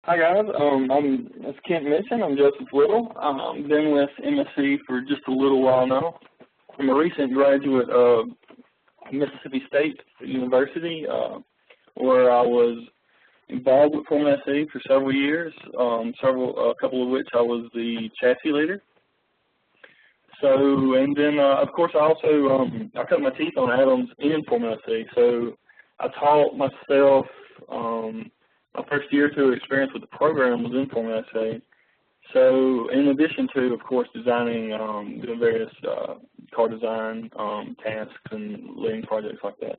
Hi guys, as Kent mentioned, I'm Joseph Little. I've been with MSC for just a little while now. I'm a recent graduate of Mississippi State University, where I was involved with MSC for several years, a couple of which I was the chassis leader. So, and then of course I also I cut my teeth on atoms in Formula C. So I taught myself. My first year or two of experience with the program was in Formula SA. So in addition to, of course, designing, doing various car design tasks and leading projects like that.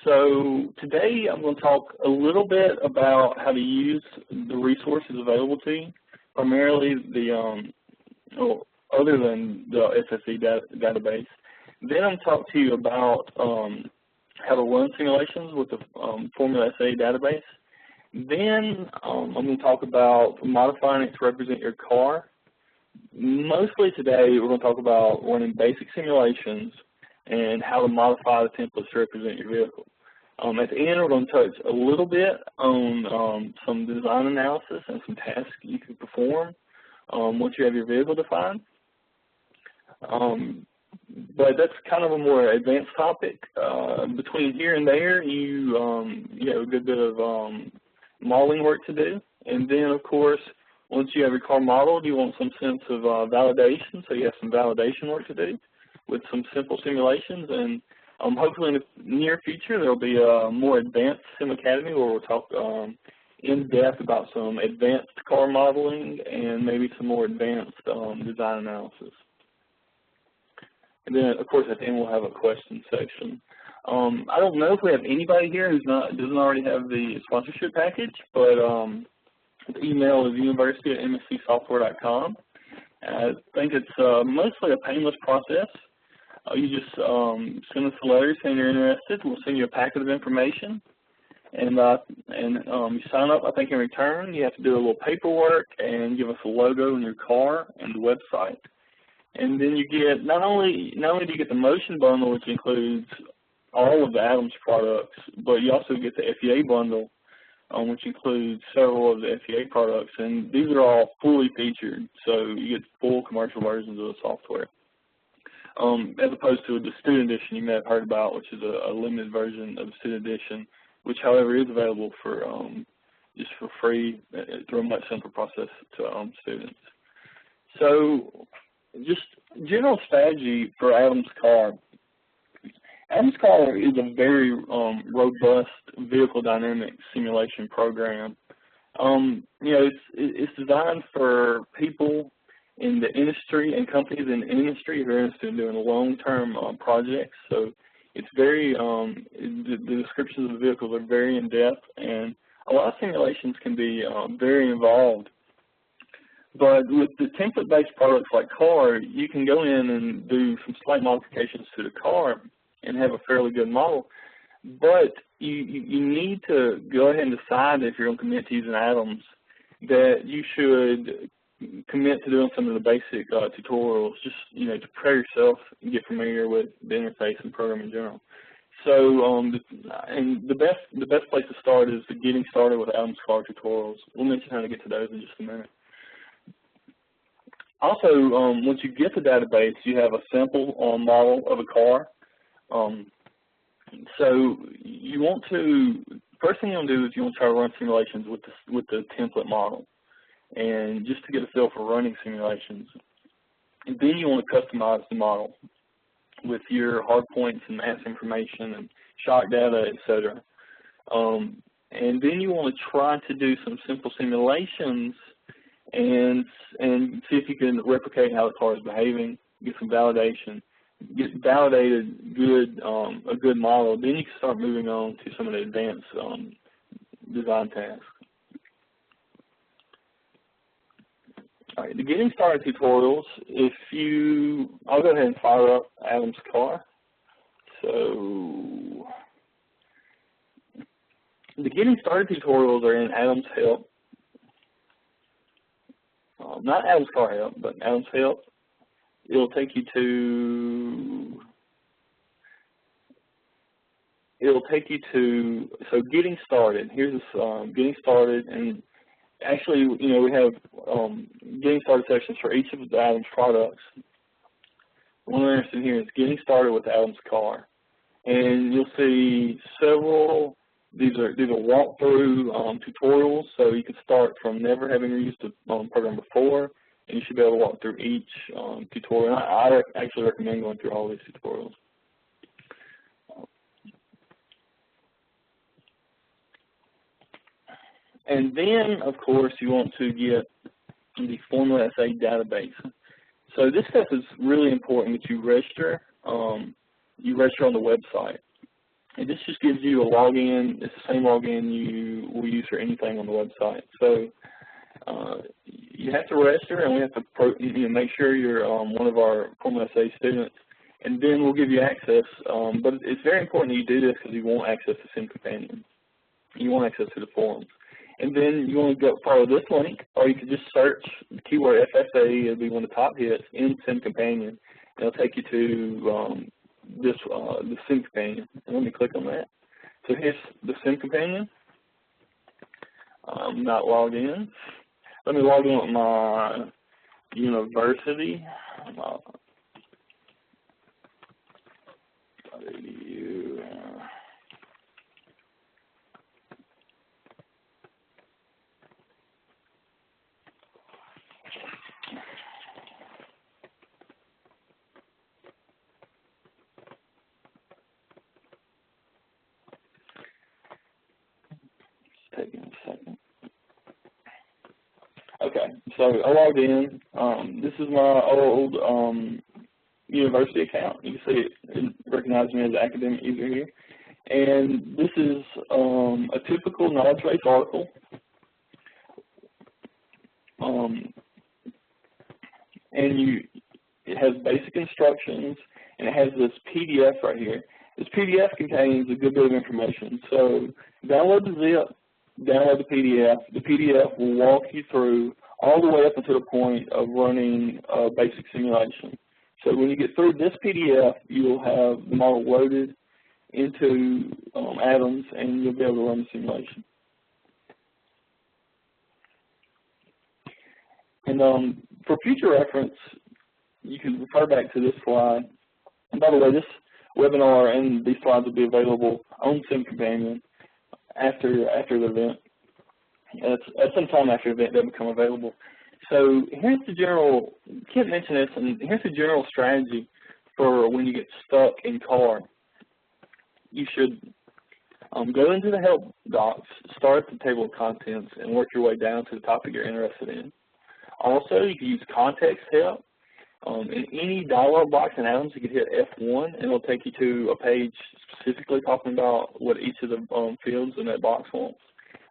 So today I'm going to talk a little bit about how to use the resources available to you, primarily the, other than the FSAE database. Then I'm going to talk to you about how to run simulations with the Formula SA database. Then I'm going to talk about modifying it to represent your car. Mostly today we're going to talk about running basic simulations and how to modify the templates to represent your vehicle. At the end we're going to touch a little bit on some design analysis and some tasks you can perform once you have your vehicle defined. But that's kind of a more advanced topic. Between here and there, you have a good bit of modeling work to do. And then, of course, once you have your car modeled, you want some sense of validation. So you have some validation work to do with some simple simulations. And hopefully in the near future, there will be a more advanced SimAcademy where we'll talk in depth about some advanced car modeling and maybe some more advanced design analysis. And then, of course, at the end we'll have a question section. I don't know if we have anybody here who's doesn't already have the sponsorship package, but the email is university@mscsoftware.com. I think it's mostly a painless process. You just send us a letter saying you're interested. We'll send you a packet of information, and you sign up. I think in return you have to do a little paperwork and give us a logo in your car and the website. And then you get, not only do you get the motion bundle, which includes all of the Atoms products, but you also get the FEA bundle, which includes several of the FEA products. And these are all fully featured, so you get full commercial versions of the software. As opposed to the student edition you may have heard about, which is a limited version of the student edition, which, however, is available for just for free through a much simpler process to students. So, just general strategy for Adam's car. Adam's car is a very robust vehicle dynamics simulation program. It's designed for people in the industry and companies in the industry who are interested in doing long-term projects. So it's very the descriptions of the vehicles are very in-depth, and a lot of simulations can be very involved. But with the template-based products like car, you can go in and do some slight modifications to the car and have a fairly good model. But you need to go ahead and decide if you're going to commit to using Atoms that you should commit to doing some of the basic tutorials, just to prepare yourself and get familiar with the interface and program in general. So, and the best place to start is the Getting Started with Atoms Car tutorials. We'll mention how to get to those in just a minute. Also, once you get the database, you have a simple model of a car. So you want to, first thing you want to do is you want to try to run simulations with the template model, and just to get a feel for running simulations. And then you want to customize the model with your hard points and mass information and shock data, etc. And then you want to try to do some simple simulations and see if you can replicate how the car is behaving, get some validation, get validated a good model. Then you can start moving on to some of the advanced design tasks. All right, the Getting Started tutorials, I'll go ahead and fire up Adam's car. So the Getting Started tutorials are in Adam's Help. Not Adam's Car Help, but Adam's Help. It'll take you to it'll take you to, so getting started. Here's this getting started, and actually, you know, we have getting started sections for each of the Adams products. One we're interested in here is getting started with Adams car. And you'll see several, these are walkthrough tutorials, so you can start from never having used the program before, and you should be able to walk through each tutorial. I actually recommend going through all these tutorials. And then, of course, you want to get the Formula FSAE database. So this stuff is really important that you register. You register on the website. And this just gives you a login. It's the same login you will use for anything on the website. So you have to register, and we have to make sure you're one of our Formula FSAE students, and then we'll give you access. But it's very important that you do this because you want access to SimCompanion. You want access to the forums. And then you want to go follow this link, or you can just search the keyword FSAE. It'll be one of the top hits in SimCompanion, and it'll take you to the SimCompanion. And let me click on that. So here's the SimCompanion. I'm not logged in. Let me log in with my university. Taking a second. Okay, so I logged in. This is my old university account. You can see it recognizes me as an academic user here. And this is a typical knowledge-based article. And it has basic instructions, and it has this PDF right here. This PDF contains a good bit of information. So download the zip, download the PDF. The PDF will walk you through all the way up until the point of running a basic simulation. So when you get through this PDF, you'll have the model loaded into Adams, and you'll be able to run the simulation. And for future reference, you can refer back to this slide. And by the way, this webinar and these slides will be available on SimCompanion after the event. At some time after the event, they'll become available. So here's the general, Kent mentioned this, and here's the general strategy for when you get stuck in car. You should go into the help docs, start at the table of contents, and work your way down to the topic you're interested in. Also, you can use context help. In any dialog box in Adams, you can hit F1, and it'll take you to a page specifically talking about what each of the fields in that box wants.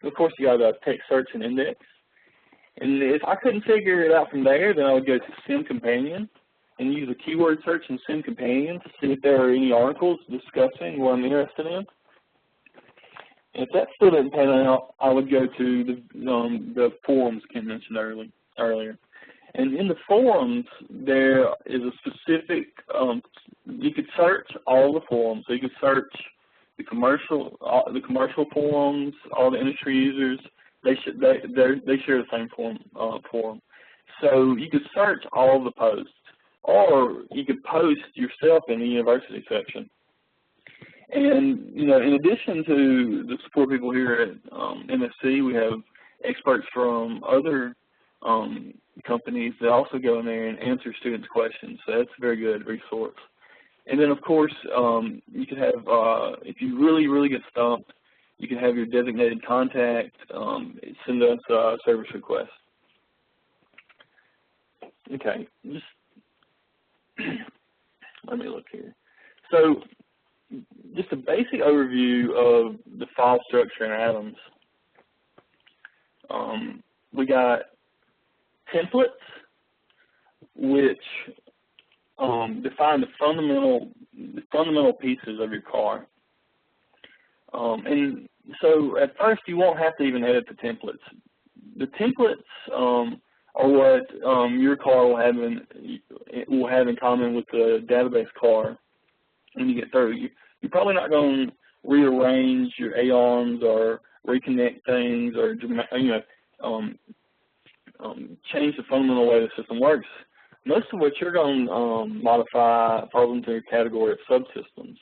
And of course, you got a text search and index. And if I couldn't figure it out from there, then I would go to SimCompanion and use a keyword search in SimCompanion to see if there are any articles discussing what I'm interested in. And if that still didn't pan out, I would go to the forums Ken mentioned earlier. And in the forums, there is a specific, you could search all the forums. So you could search the commercial forums, all the industry users. They share the same forum. So you could search all the posts, or you could post yourself in the university section. And in addition to the support people here at MSC, we have experts from other companies that also go in there and answer students' questions. So that's a very good resource. And then, of course, you can have, if you really get stumped, you can have your designated contact send us a service request. Okay, just let me look here. So just a basic overview of the file structure in Adams. We got templates, which define the fundamental pieces of your car. And so at first you won't have to even edit the templates. The templates are what your car will have in common with the database car when you get through. You're probably not going to rearrange your A-arms or reconnect things or change the fundamental way the system works, most of what you're going to modify falls into the category of subsystems.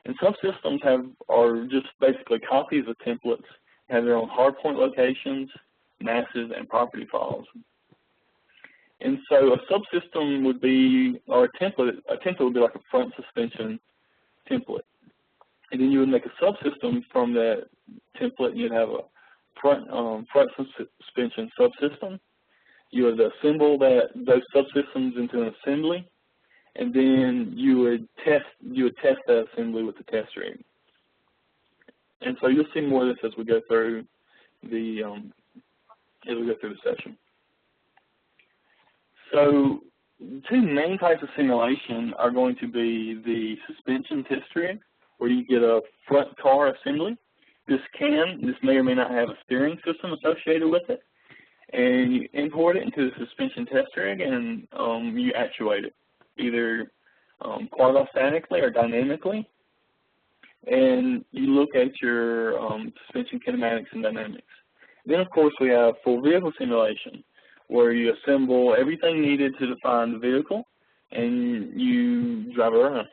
And subsystems are just basically copies of templates, have their own hardpoint locations, masses, and property files. And so a subsystem would be, or a template would be like a front suspension template. And then you would make a subsystem from that template, and you'd have a front suspension subsystem. You would assemble those subsystems into an assembly, and then you would test that assembly with the test rig. And so you'll see more of this as we go through the session. So two main types of simulation are going to be the suspension test rig, where you get a front car assembly. This may or may not have a steering system associated with it, and you import it into the suspension test rig, and you actuate it, either quasi-statically or dynamically, and you look at your suspension kinematics and dynamics. Then, of course, we have full vehicle simulation, where you assemble everything needed to define the vehicle, and you drive it around.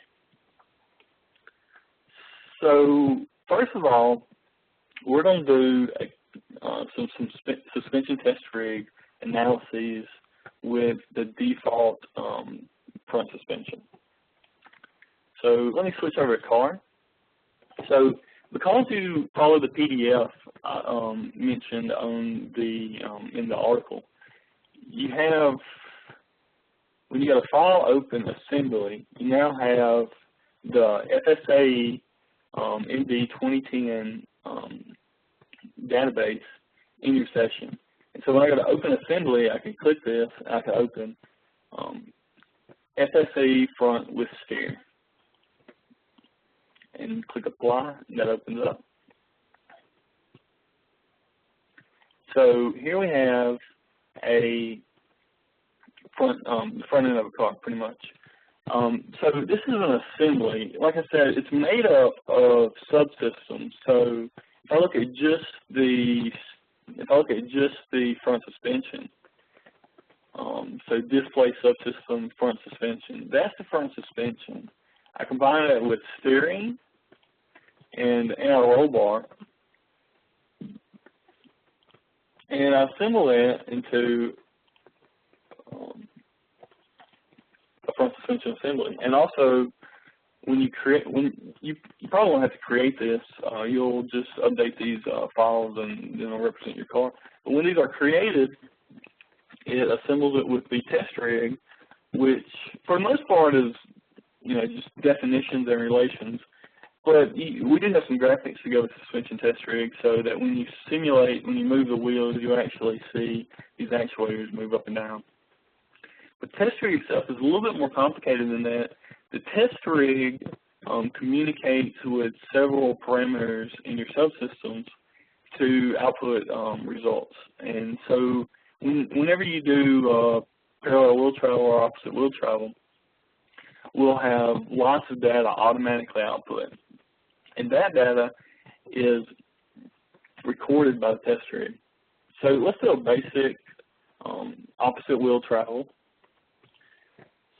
So, first of all, we're going to do some suspension test rig analyses with the default front suspension. So let me switch over to car. So because you follow the PDF mentioned on in the article, you have, when you got a file open assembly, you now have the FSAE MD 2010 database in your session. And so when I go to open assembly, I can click this, and I can open FSAE front with steer. And click apply, and that opens up. So here we have a front end of a car, pretty much. So this is an assembly. Like I said, it's made up of subsystems. So if I look at just the front suspension, so display subsystem front suspension, that's the front suspension. I combine that with steering and a roll bar, and I assemble it into a front suspension assembly. And also, when you probably won't have to create this. You'll just update these files and it'll represent your car. But when these are created, it assembles it with the test rig, which for the most part is just definitions and relations. But we do have some graphics to go with the suspension test rig, so that when you simulate, when you move the wheels, you actually see these actuators move up and down. The test rig itself is a little bit more complicated than that. The test rig communicates with several parameters in your subsystems to output results. And so whenever you do parallel wheel travel or opposite wheel travel, we'll have lots of data automatically output. And that data is recorded by the test rig. So let's do a basic opposite wheel travel.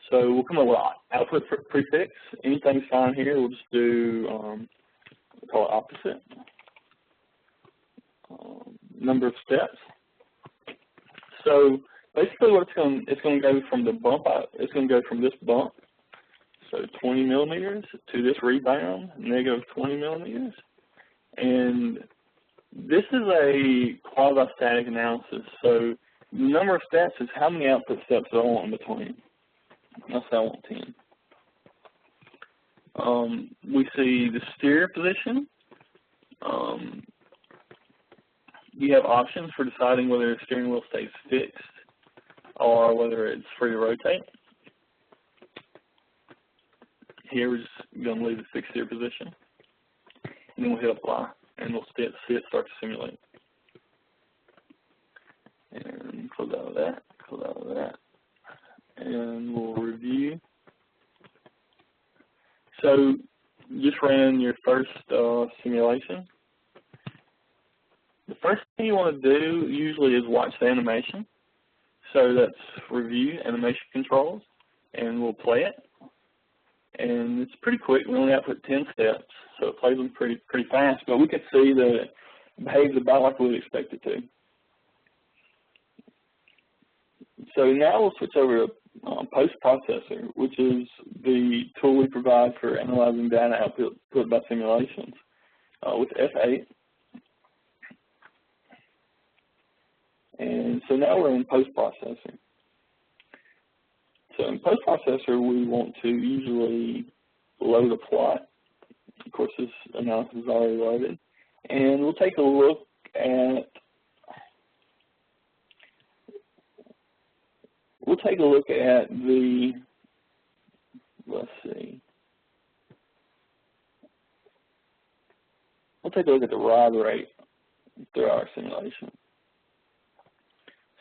So we'll come up with output prefix. Anything's fine here. We'll just do, we'll call it opposite. Number of steps. So basically what it's going to go from the bump out, it's going to go from this bump, so 20 millimeters, to this rebound, negative 20 millimeters. And this is a quasi-static analysis. So the number of steps is how many output steps do I want in between. Let's say I want 10. We see the steer position. You have options for deciding whether the steering wheel stays fixed or whether it's free to rotate. Here we're just going to leave the fixed steer position. And then we'll hit apply, and we'll see it start to simulate. And close out of that, close out of that. And we'll review. So just ran your first simulation. The first thing you want to do usually is watch the animation. So that's review animation controls, and we'll play it. And it's pretty quick. We only have to put 10 steps, so it plays them pretty fast. But we can see that it behaves about like we would expect it to. So now we'll switch over to post-processor, which is the tool we provide for analyzing data output by simulations with F8. And so now we're in post-processor. So in post-processor, we want to usually load a plot. Of course, this analysis is already loaded. And we'll take a look at the, let's see. We'll take a look at the ride rate through our simulation.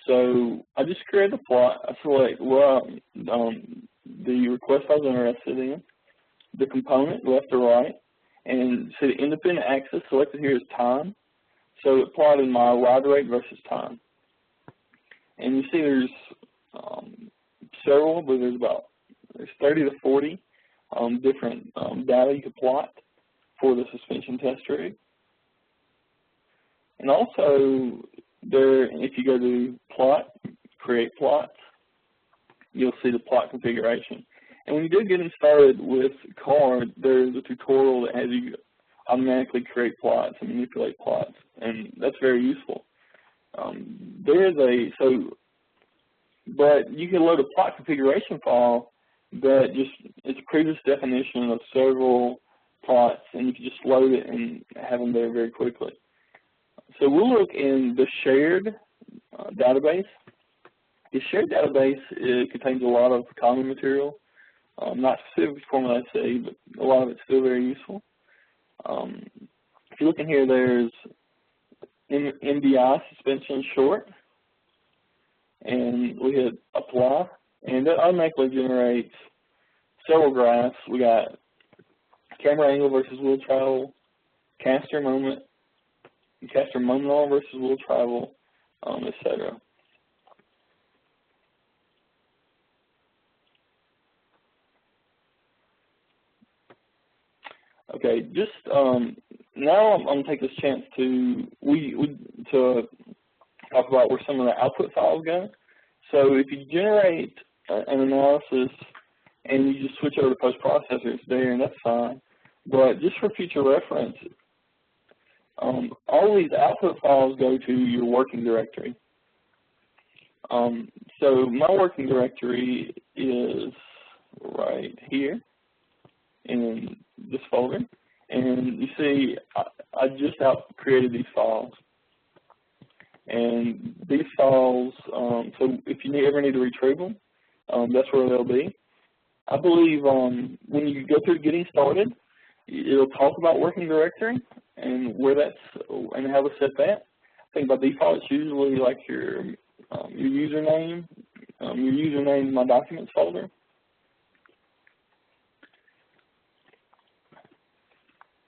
So I just created the plot. I select the request I was interested in, the component left to right, and see the independent axis selected here is time. So it plotted my ride rate versus time. And you see there's several, but there's 30 to 40 different data you could plot for the suspension test rig. And also, if you go to plot, create plots, you'll see the plot configuration. And when you do get started with CARD, there's a tutorial that has you automatically create plots and manipulate plots, and that's very useful. But you can load a plot configuration file that it's a previous definition of several plots, and you can just load it and have them there very quickly. So we'll look in the shared database. The shared database contains a lot of common material, not specific to Formula FSAE, but a lot of it's still very useful. If you look in here, there's MDI suspension short, and we hit apply, and that automatically generates several graphs. We got camera angle versus wheel travel, caster moment arm versus wheel travel, etc. Okay, just now I'm going to take this chance to talk about where some of the output files go. So if you generate an analysis and you just switch over to post-processor, it's there, and that's fine. But just for future reference, all these output files go to your working directory. So my working directory is right here in this folder, and you see I just created these files. And these files, so if you ever need to retrieve them, that's where they'll be. I believe when you go through getting started, it'll talk about working directory and where and how to set that. I think by default it's usually like your username. Your username is my documents folder.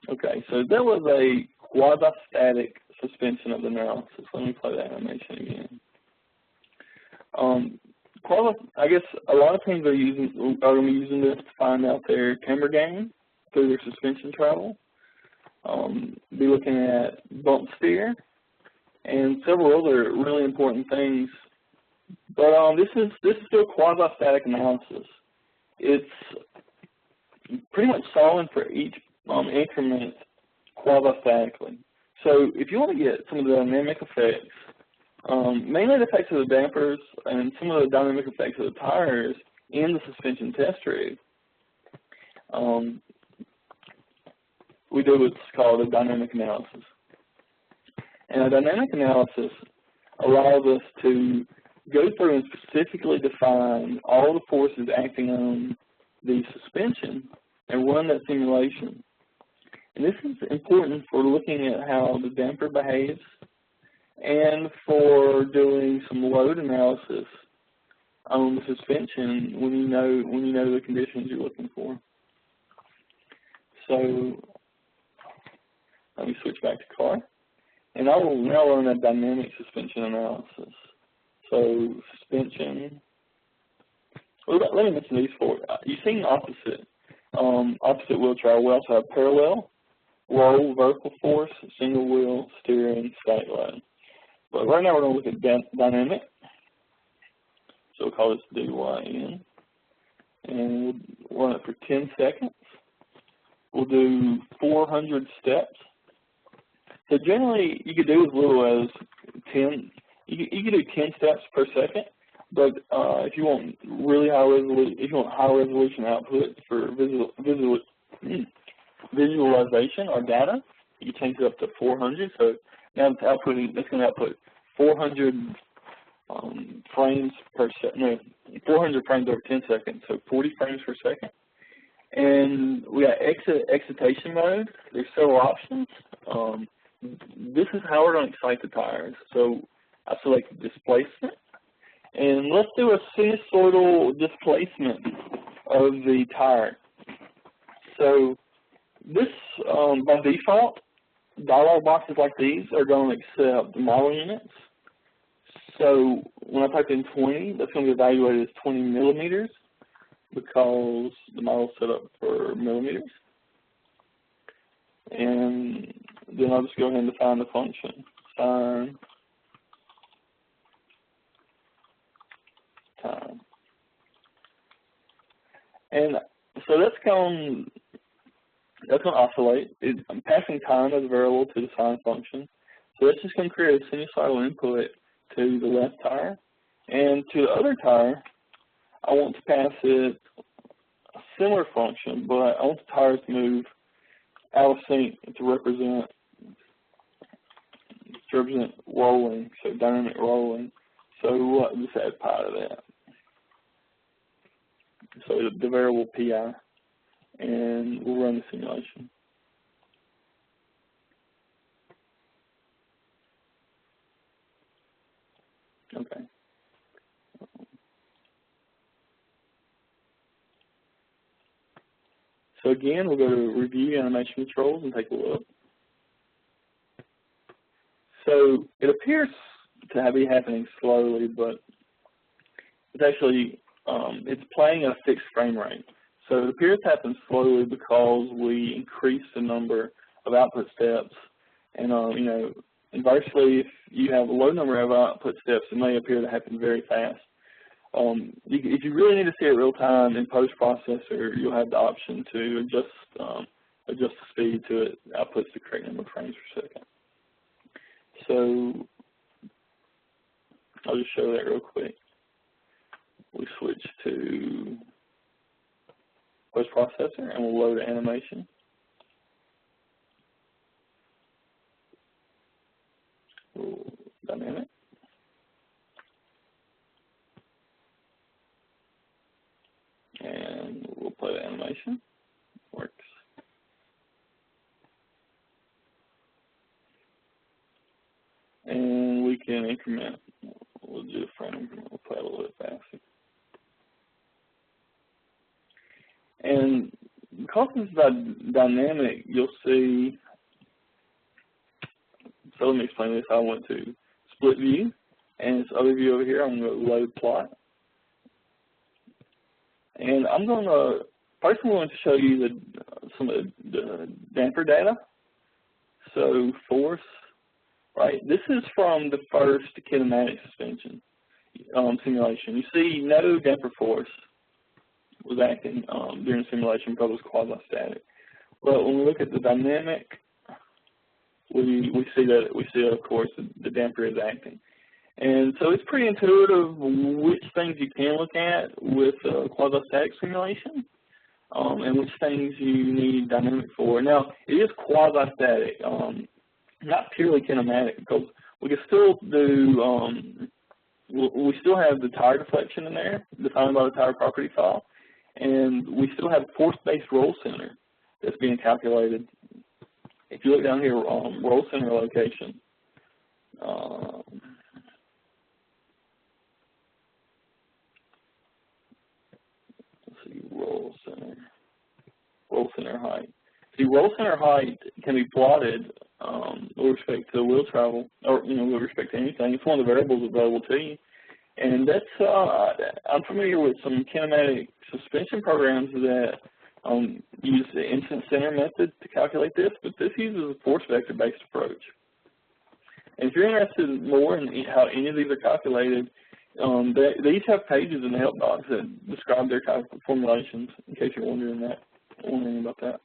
Okay, so that was a quasi-static suspension of the analysis. Let me play that animation again. I guess a lot of teams are going to be using this to find out their camber gain through their suspension travel. Be looking at bump steer and several other really important things. But this is still quasi-static analysis. It's pretty much solving for each increment quasi-statically. So if you want to get some of the dynamic effects, mainly the effects of the dampers and some of the dynamic effects of the tires in the suspension test rig, we do what's called a dynamic analysis. And a dynamic analysis allows us to go through and specifically define all the forces acting on the suspension and run that simulation. And this is important for looking at how the damper behaves and for doing some load analysis on the suspension when you know the conditions you're looking for. So let me switch back to car. And I will now learn a dynamic suspension analysis. So suspension, well, let me mention these four. You've seen opposite wheel travel. We also have parallel, roll, vertical force, single wheel, steering, static load. But right now we're going to look at dynamic. So we'll call this DYN. And we'll run it for 10 seconds. We'll do 400 steps. So generally, you could do as little as 10. You could do 10 steps per second. But if you want really high resolution output for visualization or data, you can change it up to 400. So now it's outputting. That's going to output 400 frames per second. No, 400 frames over 10 seconds. So 40 frames per second. And we got excitation mode. There's several options. This is how we're going to excite the tires. So I select displacement. And let's do a sinusoidal displacement of the tire. So this, by default, dialog boxes like these are going to accept model units. So when I type in 20, that's going to be evaluated as 20 millimeters because the model is set up for millimeters. And then I'll just go ahead and define the function. Sine time. And so that's going to oscillate. I'm passing time as a variable to the sine function. So that's just going to create a sinusoidal input to the left tire. And to the other tire, I want to pass it a similar function, but I want the tires to move out of sync to represent rolling, so dynamic rolling. So we'll just add pi to that. So the variable pi, and we'll run the simulation. Okay. So again, we'll go to review animation controls and take a look. So it appears to be happening slowly, but it's actually it's playing at a fixed frame rate. So it appears to happen slowly because we increase the number of output steps, and you know, inversely, if you have a low number of output steps, it may appear to happen very fast. If you really need to see it real time in post-processor, you'll have the option to adjust the speed to it, outputs the correct number of frames per second. So I'll just show that real quick. We switch to post-processor and we'll load the animation. Dynamic. And we'll play the animation. Works. And we can increment. We'll do a frame increment. We'll play a little bit faster. And because it's dynamic, you'll see. So let me explain this. I went to split view, and this other view over here, I'm going to load plot. And I'm going to, first I'm going to show you some of the damper data. So force, right? This is from the first kinematic suspension simulation. You see no damper force was acting during simulation because it was quasi-static. But when we look at the dynamic, we see that of course the damper is acting. And so it's pretty intuitive which things you can look at with quasi-static simulation and which things you need dynamic for. Now, it is quasi-static, not purely kinematic, because we can still do, we still have the tire deflection in there, defined by the tire property file, and we still have force-based roll center that's being calculated. If you look down here, roll center location, roll center height. the roll center height can be plotted with respect to wheel travel, or with respect to anything. It's one of the variables available to you, and that's I'm familiar with some kinematic suspension programs that use the instant center method to calculate this, but this uses a force vector based approach. And if you're interested more in how any of these are calculated, they each have pages in the help docs that describe their type of formulations, in case you're wondering about that.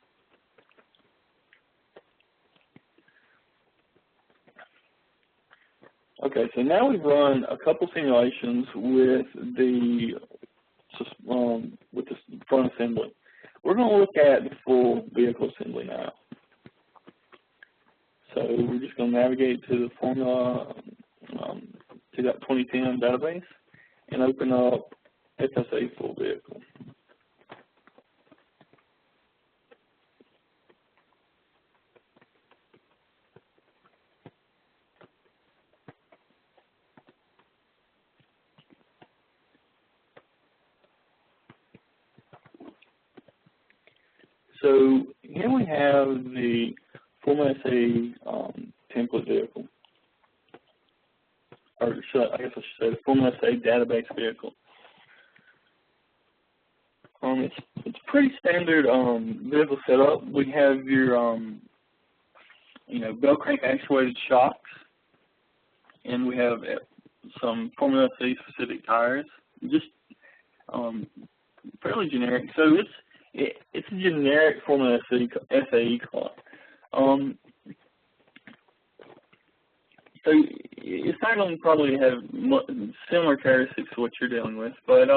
Okay, so now we've run a couple simulations with the front assembly. We're going to look at the full vehicle assembly now. So we're just going to navigate to the Formula 2010 database and open up FSAE full vehicle. So here we have the Formula SAE template vehicle, or I guess I should say the Formula SAE database vehicle. It's pretty standard vehicle setup. We have your belt crank actuated shocks, and we have some Formula SAE specific tires. Just fairly generic. So it's a generic Formula SAE car. So it's not going to probably have similar characteristics to what you're dealing with, but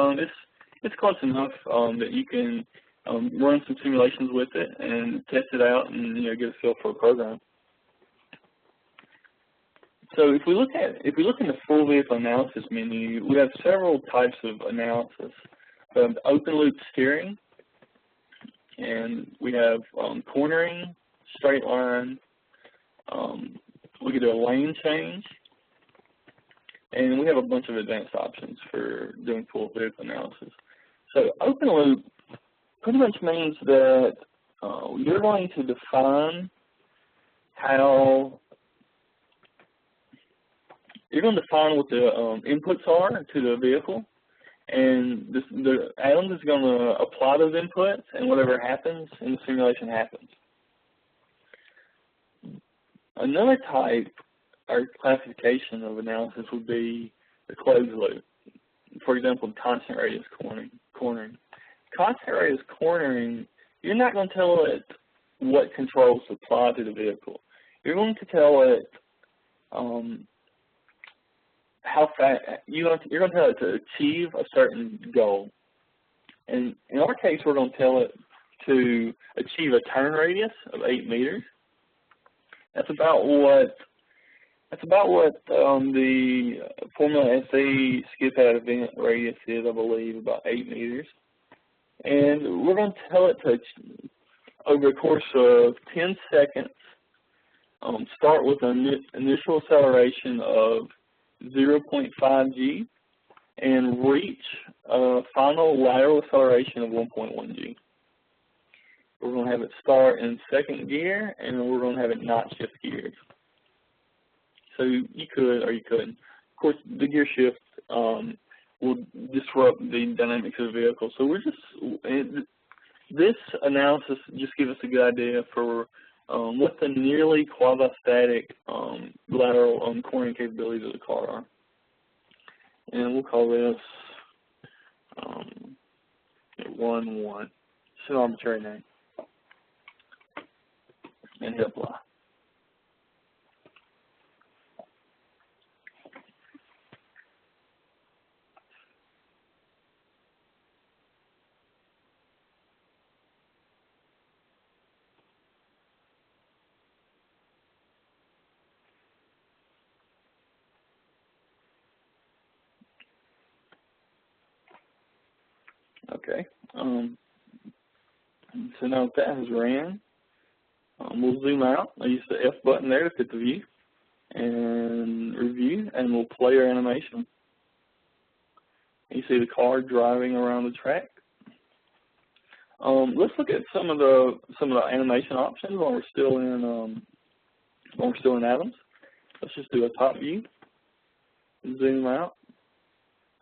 it's close enough that you can run some simulations with it and test it out and get a feel for a program. So if we look in the full vehicle analysis menu, we have several types of analysis. We have open loop steering, and we have cornering, straight line. We could do a lane change, and we have a bunch of advanced options for doing full vehicle analysis. So open loop pretty much means that you're going to define what the inputs are to the vehicle, and the Atom is going to apply those inputs, and whatever happens in the simulation happens. Another type or classification of analysis would be the closed loop. For example, constant radius cornering. Constant radius cornering, you're not going to tell it what controls to apply to the vehicle. You're going to tell it how fast you're going to tell it to achieve a certain goal. And in our case, we're going to tell it to achieve a turn radius of 8 meters. That's about what the Formula SAE skip out event radius is, I believe, about 8 meters. And we're going to tell it to, over the course of 10 seconds, start with an initial acceleration of 0.5 g and reach a final lateral acceleration of 1.1 g. We're going to have it start in second gear, and then we're going to have it not shift gears. So you could or you couldn't. Of course, the gear shift will disrupt the dynamics of the vehicle. So this analysis just gives us a good idea for what the nearly quasi-static lateral cornering capabilities of the car are. And we'll call this 1-1. It's an arbitrary name. And hit apply. Okay. So now that has ran, we'll zoom out. I use the F button there to fit the view and review, and we'll play our animation. You see the car driving around the track. Let's look at some of the animation options while we're still in Atoms. Let's just do a top view, zoom out.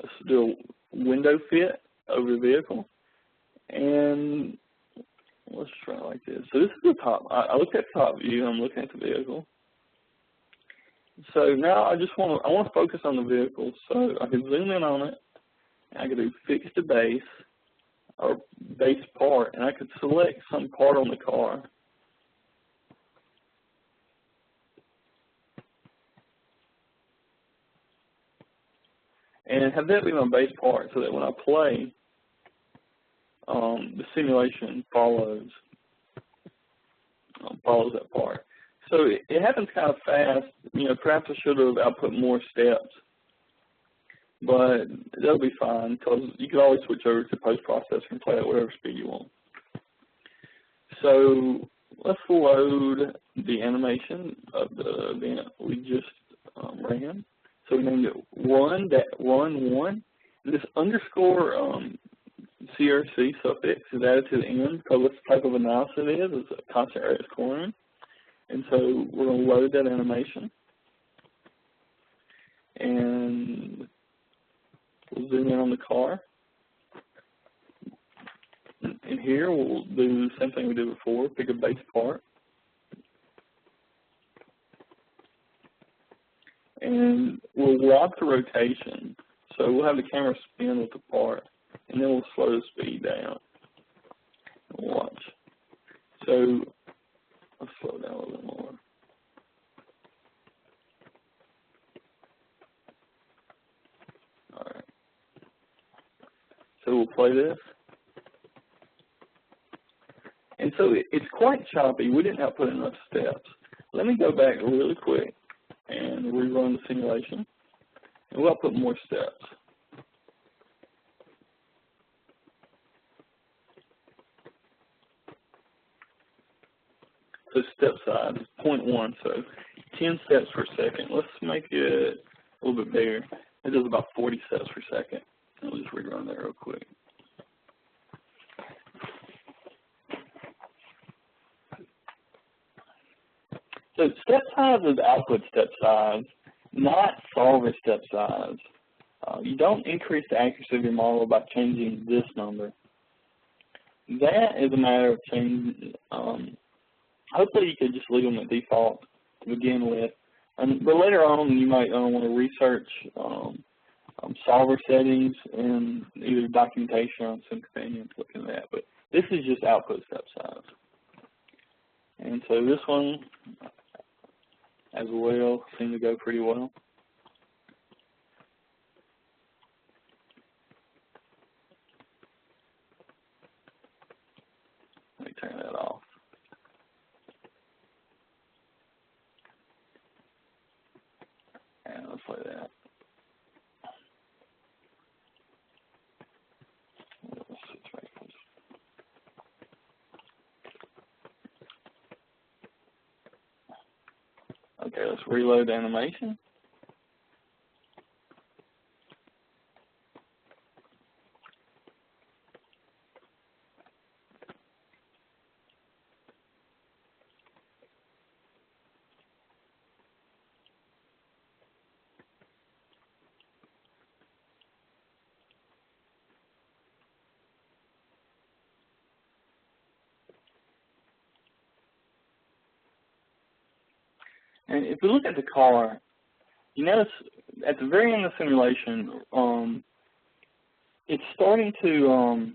Let's do a window fit over the vehicle, and let's try it like this. So this is the top. I looked at the top view. I'm looking at the vehicle. So now I want to focus on the vehicle. So I can zoom in on it. And I can do fix to base or base part, and I could select some part on the car. And have that be my base part so that when I play, the simulation follows that part. So it happens kind of fast. You know, perhaps I should have output more steps, but that'll be fine because you can always switch over to post-processor and play at whatever speed you want. So let's load the animation of the event we just ran. So we named it run1. This underscore CRC suffix is added to the end because what type of analysis it is. It's a constant radius cornering. And so we're going to load that animation. And we'll zoom in on the car. And here we'll do the same thing we did before, pick a base part. And we'll lock the rotation. So we'll have the camera spin with the part, and then we'll slow the speed down. Watch. So let's slow down a little bit more. All right. So we'll play this. And so it's quite choppy. We didn't output enough steps. Let me go back really quick and rerun the simulation. And we'll output more steps. So step size is 0.1, so 10 steps per second. Let's make it a little bit bigger. It does about 40 steps per second. And we'll just rerun that real quick. So step size is output step size, not solver step size. You don't increase the accuracy of your model by changing this number. That is a matter of changing. Hopefully you could just leave them at default to begin with. But later on you might want to research solver settings in either documentation or SimAcademy to look at that. But this is just output step size. And so this one as well seemed to go pretty well. Let me turn that off. And let's play that. Okay, let's reload the animation. And if we look at the car, you notice at the very end of the simulation, it's starting to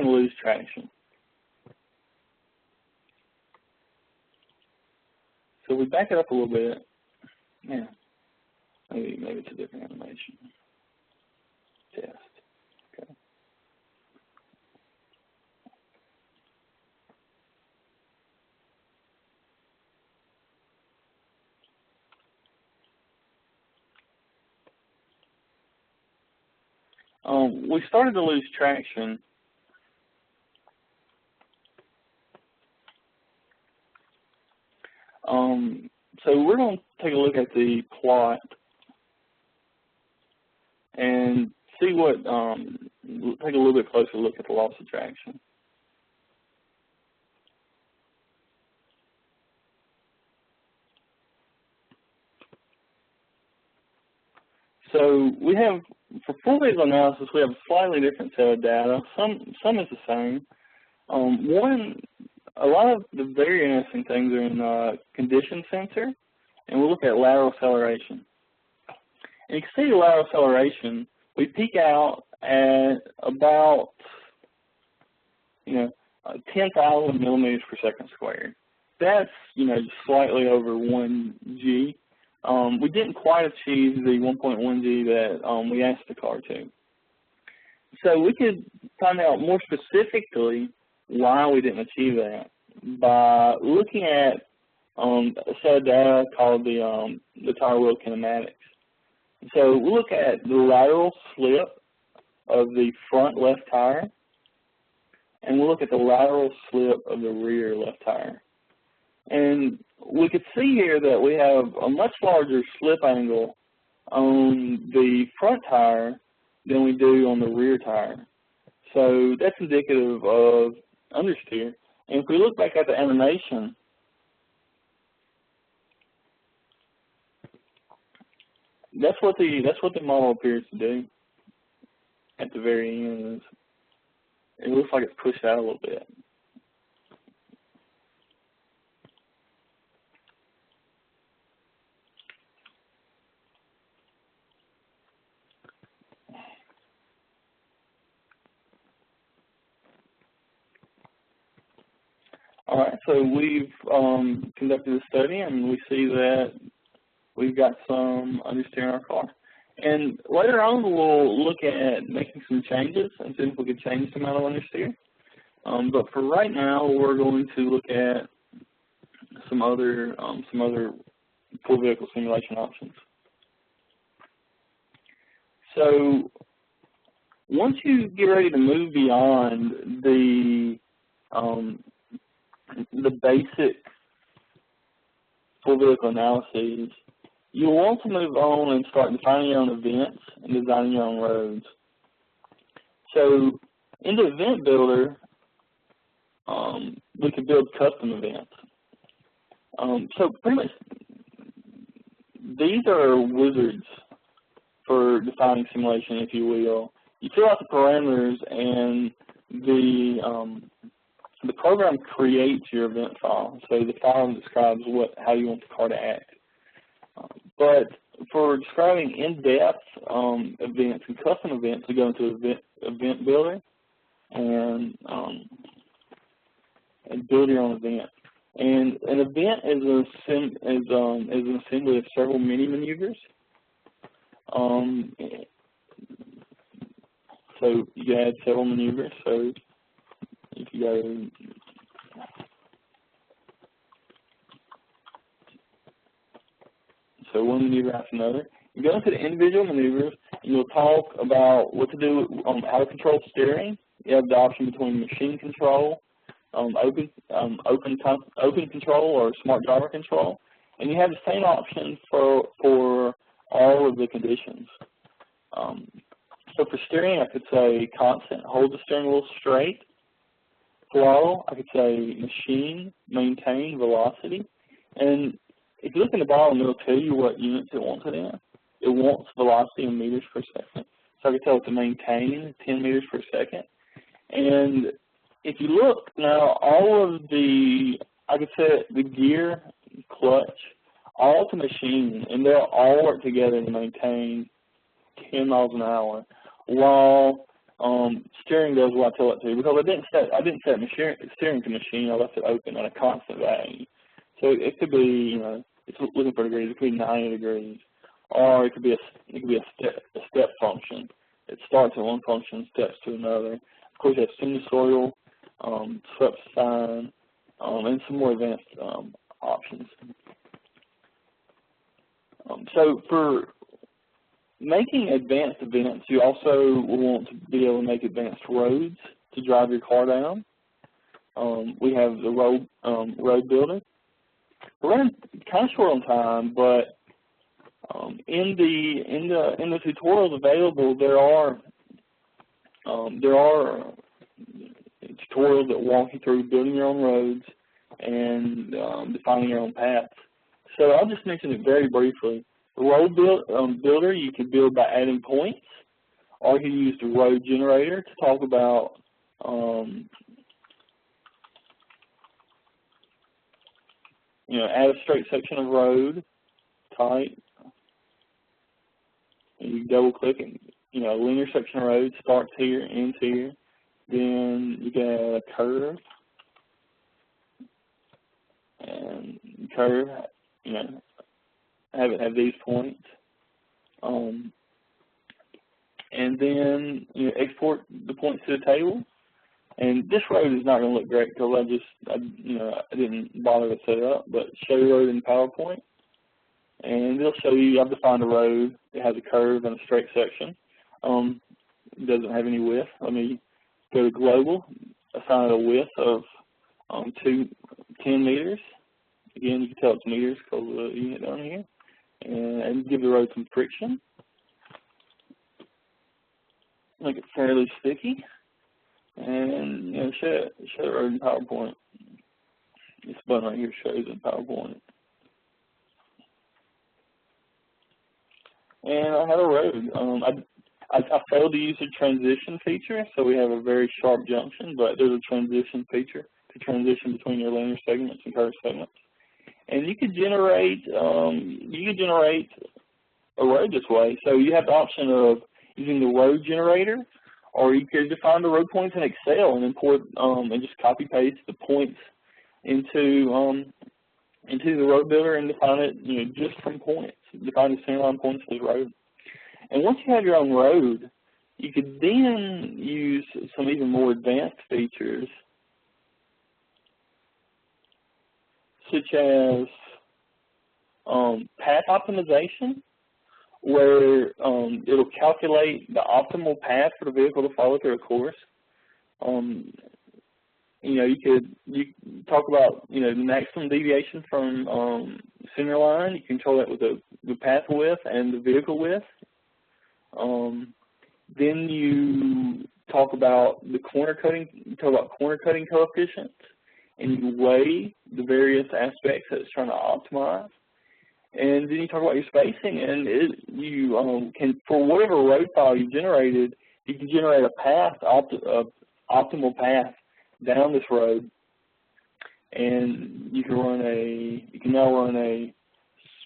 lose traction. So we back it up a little bit. Yeah, maybe it's a different animation. Test. Okay. We started to lose traction. So we're going to take a look at the plot and see what take a little bit closer look at the loss of traction. So we have, for full vehicle analysis, we have a slightly different set of data. Some is the same. A lot of the very interesting things are in condition sensor, and we'll look at lateral acceleration. And you can see the lateral acceleration, we peak out at about 10,000 millimeters per second squared. That's just slightly over 1 G. We didn't quite achieve the 1.1 G that we asked the car to. So we could find out more specifically why we didn't achieve that by looking at a set of data called the tire wheel kinematics. So we'll look at the lateral slip of the front left tire, and we'll look at the lateral slip of the rear left tire. And we could see here that we have a much larger slip angle on the front tire than we do on the rear tire. So that's indicative of understeer. And if we look back at the animation, that's what the model appears to do at the very end. It looks like it's pushed out a little bit. All right, so we've conducted a study, and we see that we've got some understeer in our car. And later on, we'll look at making some changes and see if we could change the amount of understeer. But for right now, we're going to look at some other full vehicle simulation options. So once you get ready to move beyond the basic full vehicle analyses, you'll want to move on and start defining your own events and designing your own roads. So in the event builder, we could build custom events. So pretty much these are wizards for defining simulation, if you will. You fill out the parameters, and the program creates your event file. So the file describes how you want the car to act. But for describing in-depth events and custom events, we go into event builder and build your own event. And an event is an assembly of several mini maneuvers. So you add several maneuvers. So if you go one maneuver after another, you go into the individual maneuvers, and you'll talk about what to do, how to control steering. You have the option between machine control, open control, or smart driver control, and you have the same option for all of the conditions. So for steering, I could say constant, hold the steering wheel straight. Flow, I could say machine, maintain, velocity. And if you look in the bottom, it'll tell you what units it wants it in. It wants velocity in meters per second. So I could tell it to maintain 10 meters per second. And if you look now, all of I could set the gear, clutch, all to machine, and they'll all work together to maintain 10 miles an hour, while steering does what I tell it to, because I didn't set steering to machine. I left it open at a constant value. So it could be, it's looking for degrees. It could be 90 degrees, or it could be a step function. It starts at one function, steps to another. Of course, you have sinusoidal, swept sine, and some more advanced options. So for making advanced events, you also want to be able to make advanced roads to drive your car down. We have the road builder. We're running kind of short on time, but in the tutorials available, there are There are tutorials that walk you through building your own roads and defining your own paths. So I'll just mention it very briefly. The road builder you can build by adding points, or you can use the road generator to talk about add a straight section of road type. And you double click it. A linear section of road starts here, ends here. Then you can add a curve. And curve, have it have these points. And then export the points to the table. And this road is not going to look great because I didn't bother to set it up. But show your road in PowerPoint, and it'll show you I've defined a road. It has a curve and a straight section. It doesn't have any width. Let me go to global, assign it a width of 10 meters. Again, you can tell it's meters because of the unit down here, and give the road some friction. Make it fairly sticky, and show the road in PowerPoint. This button right here shows in PowerPoint. And I have a road. I failed to use the transition feature, so we have a very sharp junction, but there's a transition feature to transition between your linear segments and curved segments. And you could generate a road this way. So you have the option of using the road generator, or you could define the road points in Excel and import and just copy paste the points into the road builder and define it just from points. Define the centerline points of the road. And once you have your own road, you could then use some even more advanced features, such as path optimization, where it'll calculate the optimal path for the vehicle to follow through a course. You talk about the maximum deviation from center line. You control that with the path width and the vehicle width. Then you talk about the corner cutting. You talk about corner cutting coefficients, and you weigh the various aspects that it's trying to optimize. And then you talk about your spacing, and you can, for whatever road file you generated, you can generate a path, optimal path down this road, and you can now run a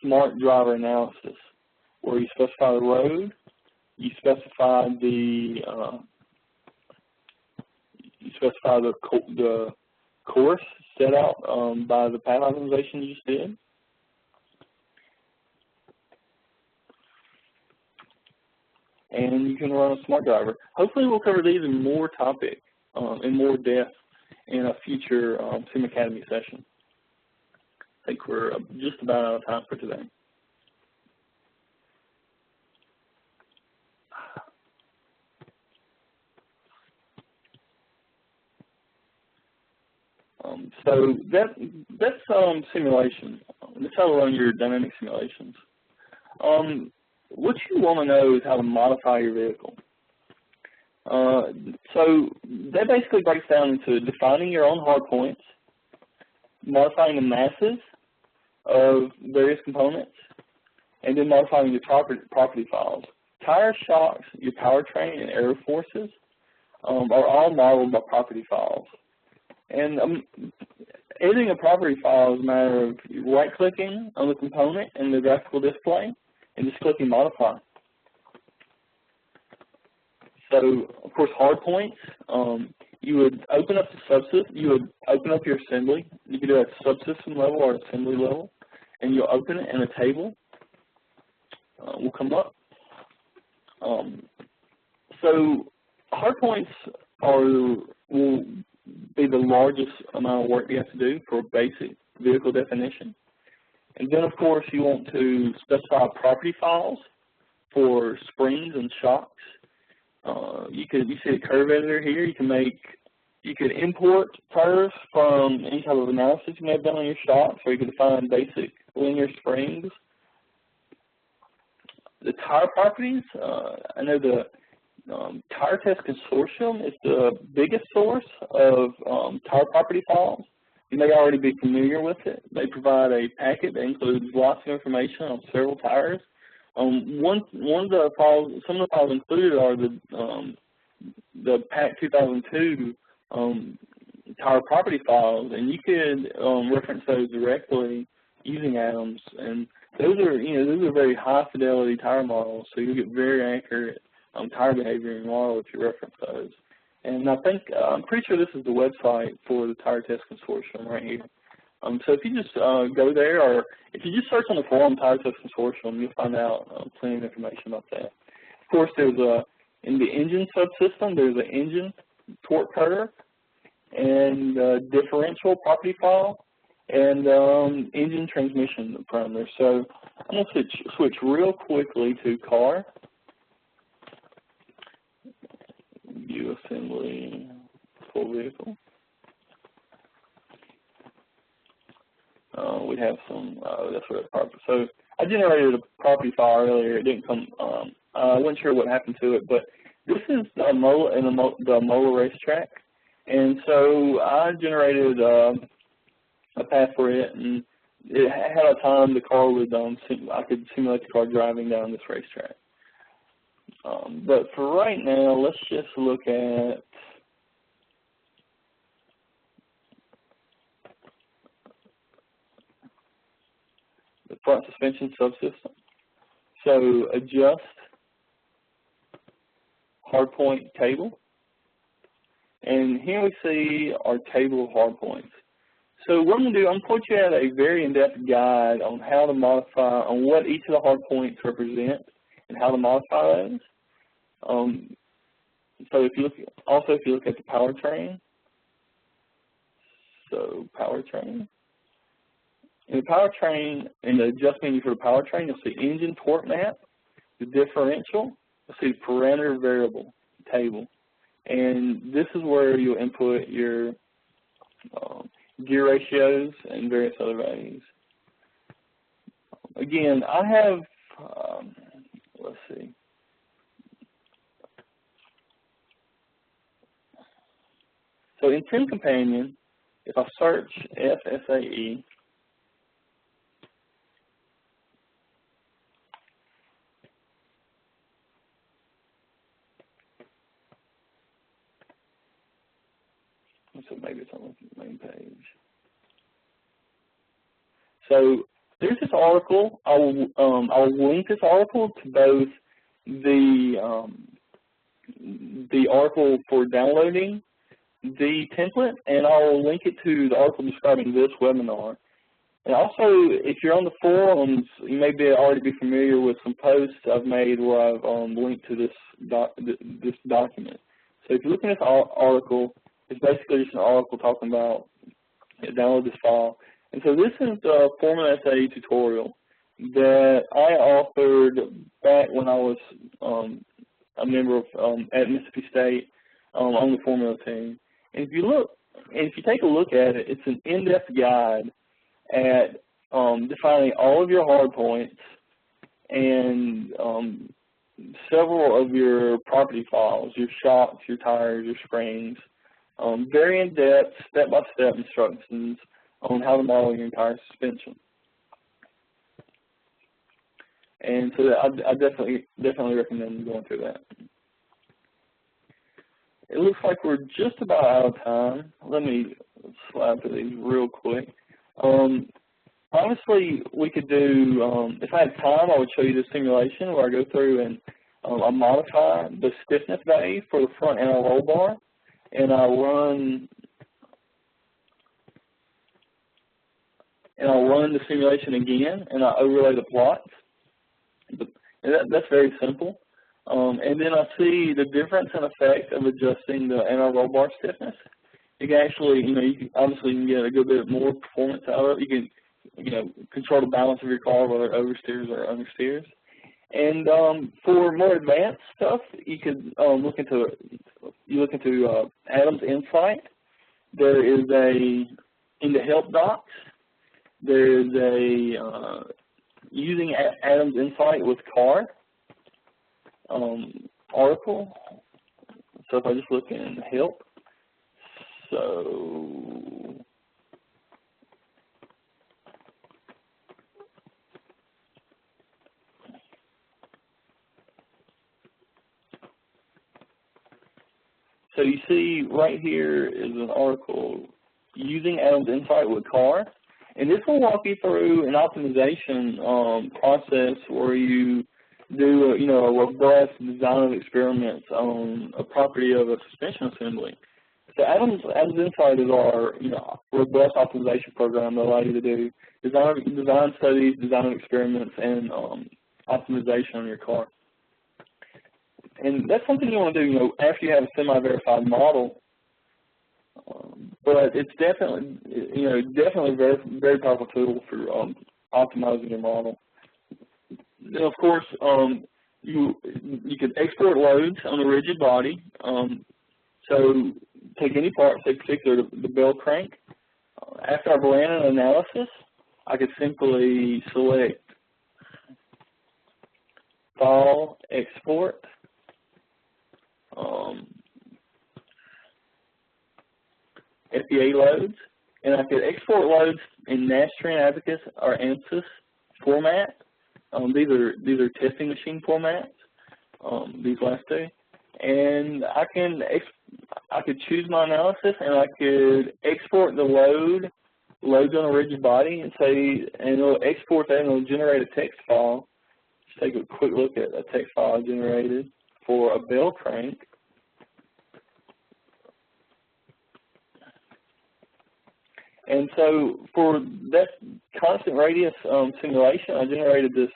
smart driver analysis where you specify the road, you specify the course set out by the path optimization you just did. And you can run a smart driver. Hopefully we'll cover these in more topic, in more depth in a future SimAcademy session. I think we're just about out of time for today. So that's simulation. That's how to run your dynamic simulations. What you want to know is how to modify your vehicle. So that basically breaks down into defining your own hard points, modifying the masses of various components, and then modifying your property files. Tire shocks, your powertrain, and air forces are all modeled by property files. And editing a property file is a matter of right-clicking on the component in the graphical display and just clicking Modify. So, of course, hard points, you would open up the subsystem, you would open up your assembly. You could do it at subsystem level or assembly level, and you'll open it in a table. Will come up. So, hard points will be the largest amount of work you have to do for basic vehicle definition. And then, of course, you want to specify property files for springs and shocks. You see a curve editor here. You could import curves from any type of analysis you may have done on your shocks, or you could define basic linear springs. The tire properties, I know Tire Test Consortium is the biggest source of tire property files. You may already be familiar with it. They provide a packet that includes lots of information on several tires. One of the files, some of the files included are the PAC 2002 tire property files, and you could reference those directly using Adams. And those are very high fidelity tire models, so you'll get very accurate tire behavior in model if you reference those. And I'm pretty sure this is the website for the Tire Test Consortium right here. So if you just go there, or if you just search on the forum Tire Test Consortium, you'll find out plenty of information about that. Of course, there's in the engine subsystem, there's an engine torque curve and differential property file and engine transmission parameters. So I'm going to switch real quickly to car. View assembly, full vehicle. We have some, that's what it's. So I generated a property file earlier. It didn't come, I wasn't sure what happened to it, but this is the MOLA racetrack. And so I generated a path for it, and it had a time the car would, I could simulate the car driving down this racetrack. But for right now, let's just look at the front suspension subsystem. So adjust hardpoint table. And here we see our table of hardpoints. So what I'm going to do, I'm going to put you at a very in-depth guide on how to modify, on what each of the hardpoints represent and how to modify those. So if you look at the powertrain, so powertrain. In the powertrain, in the adjust menu for the powertrain, you'll see engine torque map, the differential, you'll see parameter variable table. And this is where you'll input your gear ratios and various other values. Again, I have, let's see. So in Sim Companion, if I search FSAE, so maybe it's on the main page. So there's this article. I'll link this article to both the article for downloading the template, and I'll link it to the article describing this webinar. And also, if you're on the forums, you may already be familiar with some posts I've made where I've linked to this document. So if you're looking at the article, it's basically just an article talking about download this file. And so this is the Formula SAE tutorial that I authored back when I was a member of, at Mississippi State on the Formula team. And if you take a look at it, it's an in-depth guide at defining all of your hard points and several of your property files, your shocks, your tires, your springs, very in-depth, step-by-step instructions on how to model your entire suspension. And so I definitely recommend going through that. It looks like we're just about out of time. Let me slide through these real quick. Honestly, we could do, if I had time, I would show you the simulation where I go through and I modify the stiffness value for the front and roll bar, and I'll run the simulation again, and I overlay the plots. That's very simple. And then I see the difference in effect of adjusting the roll bar stiffness. You can actually, obviously you can get a good bit more performance out of it. You can, control the balance of your car, whether it oversteers or understeers. And for more advanced stuff, you could look into Adams Insight. There is in the help docs, there is using Adams Insight with car article. So if I just look in help, so you see right here is an article, Using Adam's Insight with CAR. And this will walk you through an optimization process where you do a robust design of experiments on a property of a suspension assembly. So Adam's Insight is our robust optimization program that allows you to do design studies, design of experiments, and optimization on your car. And that's something you want to do after you have a semi-verified model. But it's definitely definitely very, very powerful tool for optimizing your model. And of course, you can export loads on a rigid body. So take any part, say particularly the bell crank. After I've ran an analysis, I could simply select File, Export, FSAE loads, and I could export loads in Nastran, Abacus, or ANSYS format. These are testing machine formats. These last two, and I could choose my analysis, and I could export the loads on a rigid body, and it'll export that, and it'll generate a text file. Just take a quick look at a text file generated for a bell crank. And so for that constant radius simulation, I generated this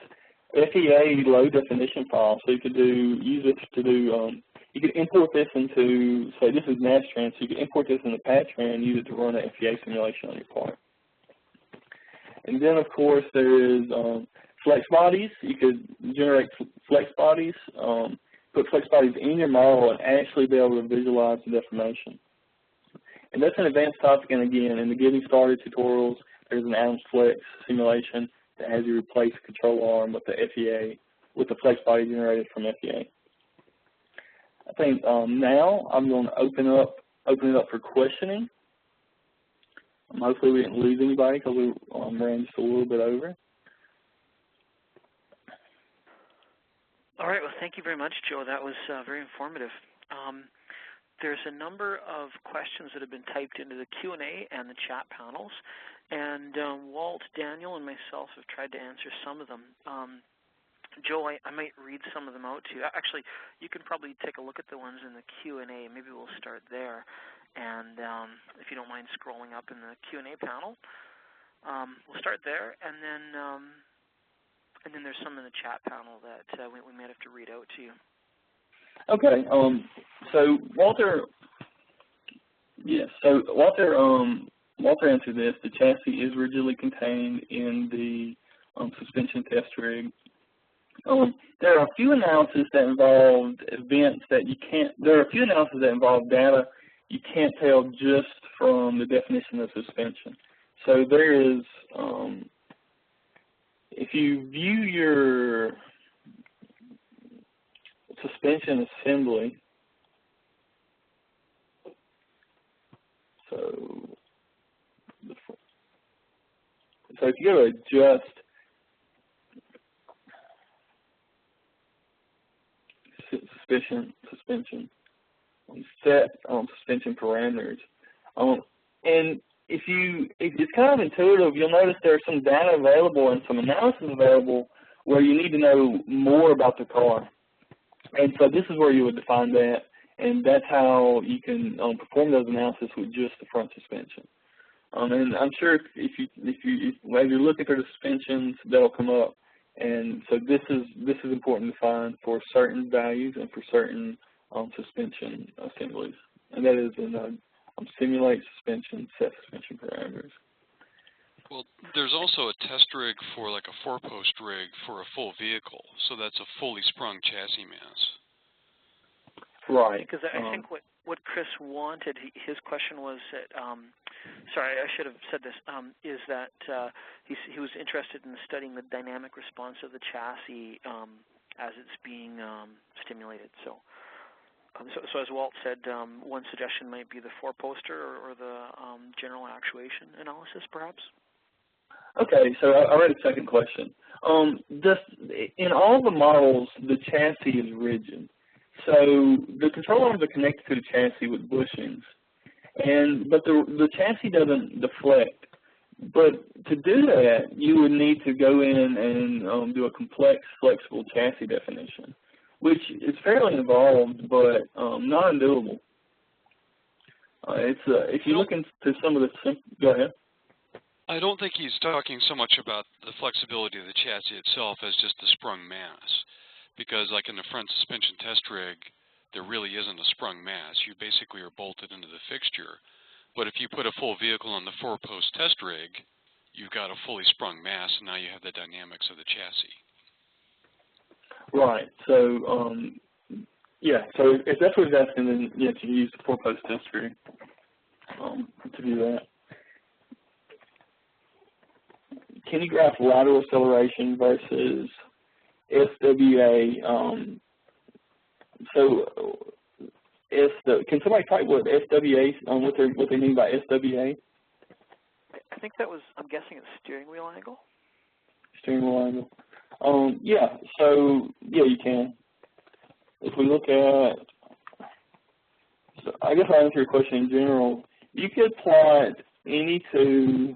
FSAE load definition file. So you could use this to do, you could import this into, say this is Nastran, so you could import this into Patran and use it to run an FSAE simulation on your part. And then of course there is flex bodies. You could generate flex bodies, put flex bodies in your model and actually be able to visualize the deformation. And that's an advanced topic, and again, in the Getting Started tutorials, there's an Adams Flex simulation that has you replace the control arm with the FSAE, with the flex body generated from FSAE. I think now I'm going to open it up for questioning. Hopefully we didn't lose anybody because we ran just a little bit over. All right, well, thank you very much, Joe. That was very informative. There's a number of questions that have been typed into the Q&A and the chat panels, and Walt, Daniel, and myself have tried to answer some of them. Joe, I might read some of them out to you. Actually, you can probably take a look at the ones in the Q&A. Maybe we'll start there, and if you don't mind scrolling up in the Q&A panel, we'll start there, and then there's some in the chat panel that we might have to read out to you. Okay. So Walter answered this. The chassis is rigidly contained in the suspension test rig. There are a few analyses that involved events that you can't. There are a few analyses that involve data you can't tell just from the definition of suspension. So there is, if you view your suspension assembly, so if you go to adjust suspension, set suspension parameters, and it's kind of intuitive. You'll notice there's some data available and some analysis available where you need to know more about the car. And so this is where you would define that, and that's how you can perform those analysis with just the front suspension. And I'm sure if you're looking for the suspensions, that'll come up. And so this is important to find for certain values and for certain suspension assemblies, and that is in simulate suspension, set suspension parameters. Well, there's also a test rig for like a 4-post rig for a full vehicle, so that's a fully sprung chassis mass. Right. Because I think what Chris wanted, his question was that, sorry, I should have said this, is that he was interested in studying the dynamic response of the chassis as it's being stimulated. So So as Walt said, one suggestion might be the four-poster or the general actuation analysis, perhaps? Okay, so I read a second question. In all the models, the chassis is rigid. So the control arms are connected to the chassis with bushings, but the chassis doesn't deflect. But to do that, you would need to go in and do a complex, flexible chassis definition, which is fairly involved, but not undoable. If you look into some of the, go ahead. I don't think he's talking so much about the flexibility of the chassis itself as just the sprung mass, because like in the front suspension test rig, there really isn't a sprung mass. You basically are bolted into the fixture. But if you put a full vehicle on the four-post test rig, you've got a fully sprung mass, and now you have the dynamics of the chassis. Right. So, yeah. So if that's what he's asking, then yes, you use the four-post test rig to do that. Can you graph lateral acceleration versus SWA? Can somebody type what SWA what they mean by SWA? I think that was, I'm guessing it's steering wheel angle. Steering wheel angle. Yeah. So yeah, you can. If we look at, so I guess I'll answer your question in general. You could plot any two.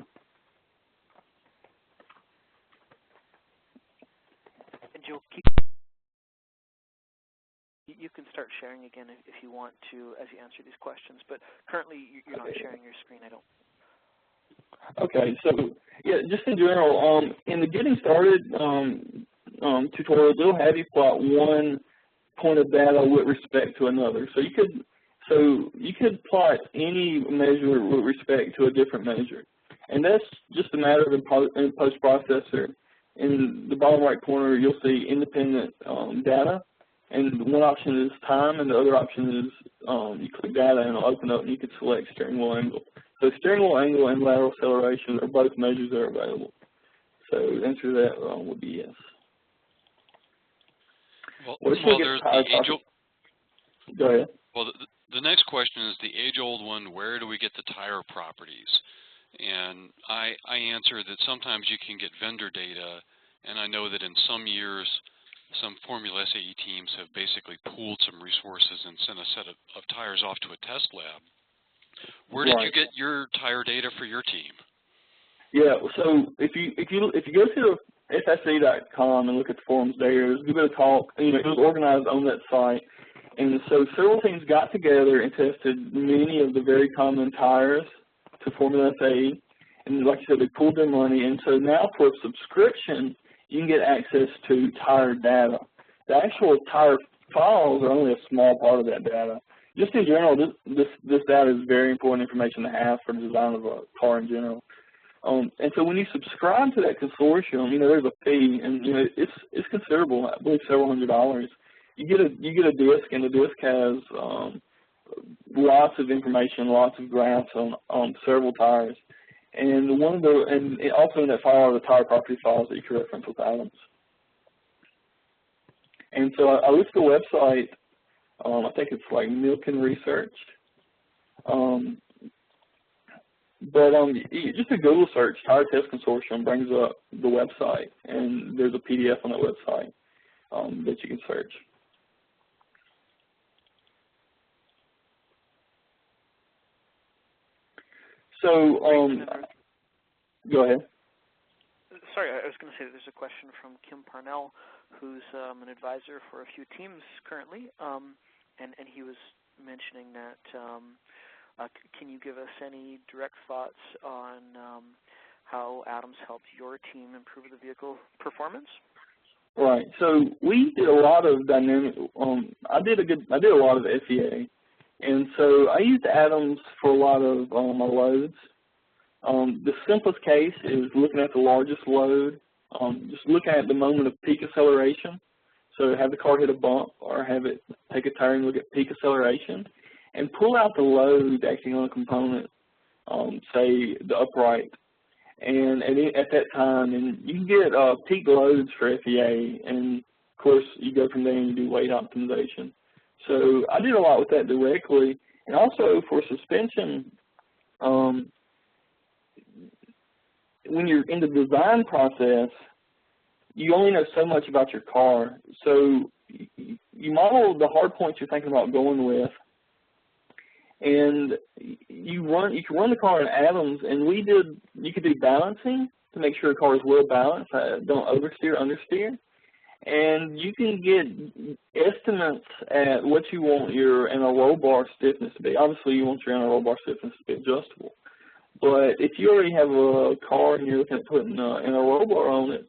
Joe, you can start sharing again if you want to as you answer these questions, but currently you're not sharing your screen, I don't. Okay, so yeah, just in general, in the getting started tutorial, they'll have you plot one point of data with respect to another. So you could plot any measure with respect to a different measure, and that's just a matter of in post processor. In the bottom right corner, you'll see independent data, and one option is time, and the other option is you click data, and it'll open up, and you can select steering wheel angle. So steering wheel angle and lateral acceleration are both measures that are available. So the answer to that would be yes. Well, there's the age-old. Go ahead. Well, the next question is the age-old one: where do we get the tire properties? And I answer that sometimes you can get vendor data, and I know that in some years, some Formula SAE teams have basically pooled some resources and sent a set of tires off to a test lab. Where did you get your tire data for your team? Yeah, so if you go to FSAE.com and look at the forums there, there's a bit of talk. It was organized on that site, and so several teams got together and tested many of the very common tires to Formula SAE, and like you said, they pooled their money, and so now for a subscription, you can get access to tire data. The actual tire files are only a small part of that data. Just in general, this data is very important information to have for the design of a car in general. And so when you subscribe to that consortium, there's a fee, and it's considerable. I believe several $100s. You get a disc, and the disc has lots of information, lots of graphs on several tires, and also in that file are the tire property files that you can reference with items. And so I list the website. I think it's like Milken Research. But just a Google search, Tire Test Consortium, brings up the website, and there's a PDF on that website that you can search. So, go ahead. Sorry, I was going to say that there's a question from Kim Parnell, who's an advisor for a few teams currently, and he was mentioning that can you give us any direct thoughts on how Adams helped your team improve the vehicle performance? Right. So we did a lot of dynamic. I did a lot of FEA, and so I used Adams for a lot of my loads. The simplest case is looking at the largest load, just looking at the moment of peak acceleration. So have the car hit a bump or have it take a turn, look at peak acceleration, and pull out the load acting on a component, say the upright. And at that time, and you can get peak loads for FEA, and of course you go from there and you do weight optimization. So I did a lot with that directly. And also for suspension, when you're in the design process, you only know so much about your car. So you model the hard points you're thinking about going with, and you can run the car in atoms, and you could do balancing to make sure the car is well balanced, don't oversteer, understeer. And you can get estimates at what you want your anti-roll bar stiffness to be. Obviously, you want your anti-roll bar stiffness to be adjustable. But if you already have a car and you're looking at putting an anti-roll bar on it,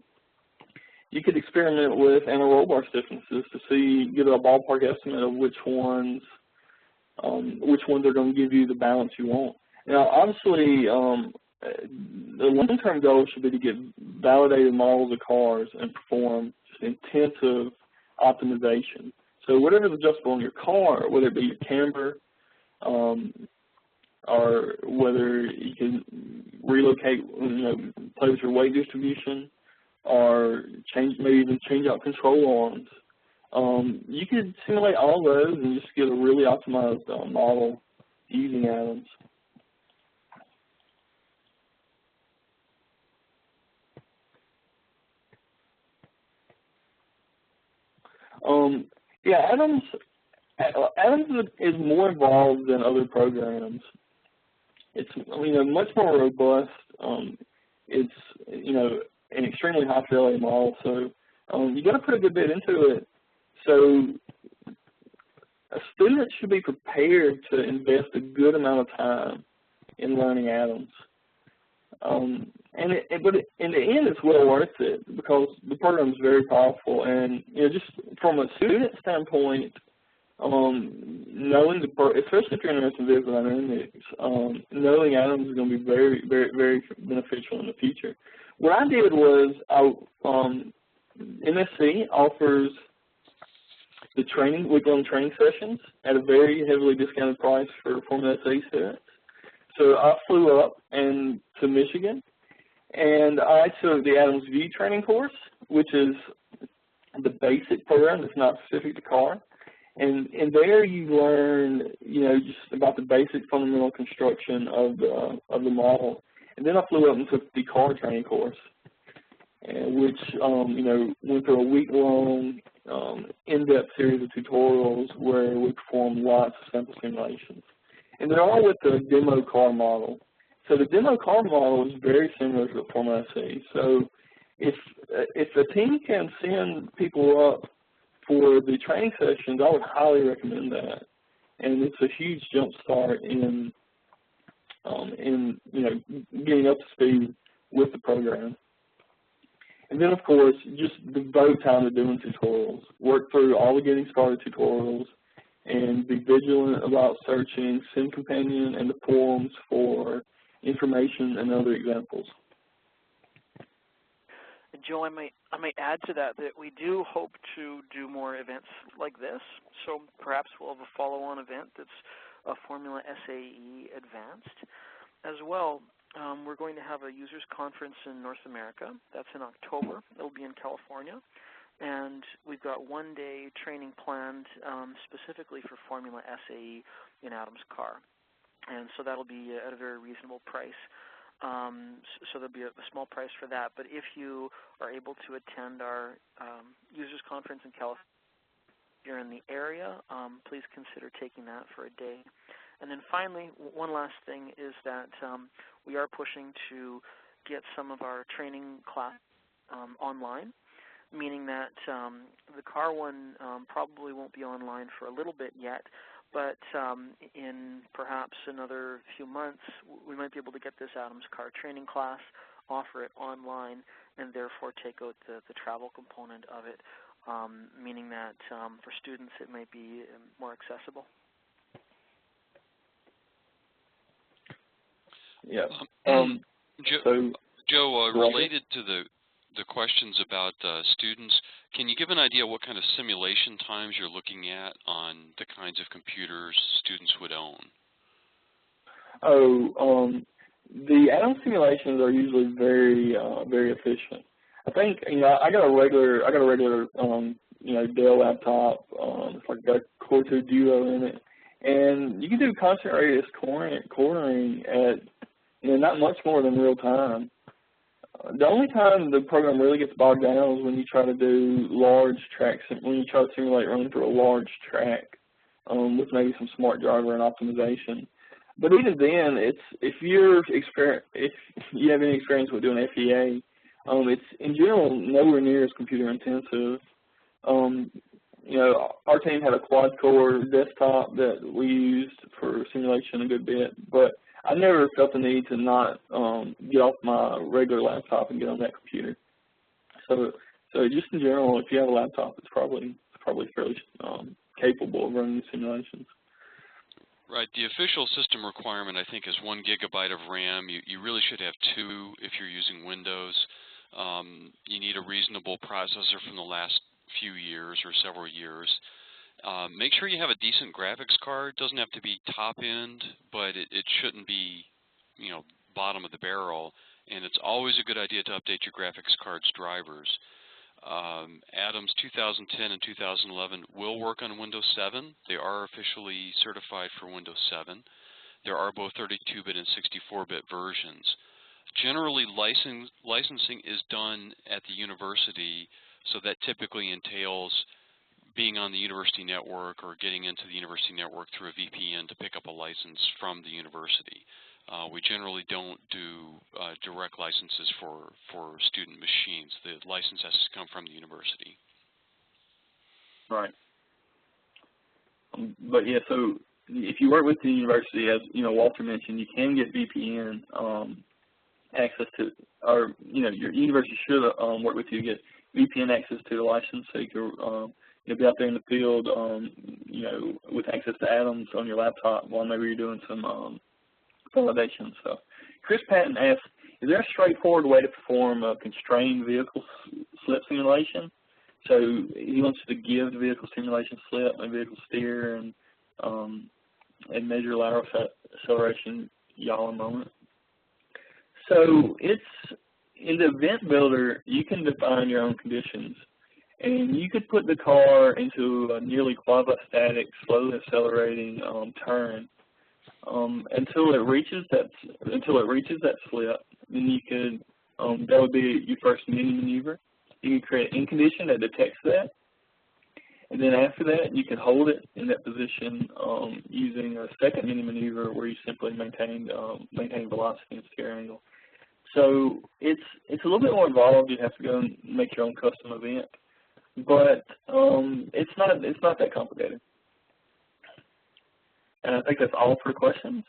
you could experiment with anti-roll bar stiffnesses to get a ballpark estimate of which ones are going to give you the balance you want. Now, obviously, the long-term goal should be to get validated models of cars and perform intensive optimization. So whatever's adjustable in your car, whether it be your camber, or whether you can relocate, play with your weight distribution, or maybe even change out control arms. You could simulate all those and just get a really optimized model using atoms. Yeah, Atoms is more involved than other programs. It's much more robust. It's an extremely high fidelity model, so you got to put a good bit into it. So a student should be prepared to invest a good amount of time in learning Atoms. But in the end, it's well worth it because the program is very powerful, and just from a student standpoint, knowing especially if you're interested in vehicle dynamics, knowing Atoms is going to be very, very, very beneficial in the future. What I did was, MSC offers the week-long training sessions at a very heavily discounted price for Formula SAE students. So I flew up to Michigan, and I took the Atoms View training course, which is the basic program that's not specific to car. And there you learn, just about the basic fundamental construction of the model. And then I flew up and took the car training course, which went through a week-long in-depth series of tutorials where we performed lots of sample simulations. And they're all with the demo car model. So the demo car model is very similar to the Formula SAE. So if a team can send people up for the training sessions, I would highly recommend that. And it's a huge jump start in getting up to speed with the program. And then, of course, just devote time to doing tutorials. Work through all the getting started tutorials and be vigilant about searching SimCompanion and the forums for information and other examples. Joe, I might add to that we do hope to do more events like this. So perhaps we'll have a follow-on event that's a Formula SAE Advanced. As well, we're going to have a users conference in North America. That's in October. It'll be in California. And we've got one-day training planned specifically for Formula SAE in Adam's car. And so that'll be at a very reasonable price. So there'll be a small price for that. But if you are able to attend our users conference in California, if you're in the area, please consider taking that for a day. And then finally, one last thing is that we are pushing to get some of our training class online, meaning that the car one probably won't be online for a little bit yet, but in perhaps another few months, we might be able to get this Adams car training class, offer it online, and therefore take out the travel component of it, meaning that for students it might be more accessible. Yeah. Joe, related to the questions about students, can you give an idea what kind of simulation times you're looking at on the kinds of computers students would own? The Atom simulations are usually very very efficient. I think I got a regular Dell laptop. It's like got a record to a duo in it. And you can do constant radius cornering at, not much more than real time. The only time the program really gets bogged down is when you try to do large tracks, when you try to simulate running through a large track with maybe some smart driver and optimization. But even then, if you have any experience with doing FEA, it's in general nowhere near as computer intensive. Our team had a quad-core desktop that we used for simulation a good bit, but I never felt the need to not get off my regular laptop and get on that computer. So just in general, if you have a laptop, it's probably fairly capable of running simulations. Right. The official system requirement, I think, is 1 gigabyte of RAM. You really should have 2 if you're using Windows. You need a reasonable processor from the last few years or several years. Make sure you have a decent graphics card. It doesn't have to be top end, but it shouldn't be, bottom of the barrel. And it's always a good idea to update your graphics card's drivers. Adams 2010 and 2011 will work on Windows 7. They are officially certified for Windows 7. There are both 32-bit and 64-bit versions. Generally, licensing is done at the university, so that typically entails being on the university network or getting into the university network through a VPN to pick up a license from the university. We generally don't do direct licenses for student machines. The license has to come from the university. Right. But yeah, so if you work with the university, as Walter mentioned, you can get VPN access to, or your university should work with you to get VPN access to the license, so you can be out there in the field, with access to Adams on your laptop while maybe you're doing some validation. So Chris Patton asks, is there a straightforward way to perform a constrained vehicle slip simulation? So he wants to give the vehicle simulation slip and vehicle steer and measure lateral acceleration yaw and moment. So it's in the event builder, you can define your own conditions, and you could put the car into a nearly quasi-static, slowly accelerating turn until it reaches that slip. Then you could that would be your first mini maneuver. You can create an in condition that detects that, and then after that, you can hold it in that position using a second mini maneuver where you simply maintain velocity and steer angle. So it's a little bit more involved. You have to go and make your own custom event, but it's not that complicated. And I think that's all for questions.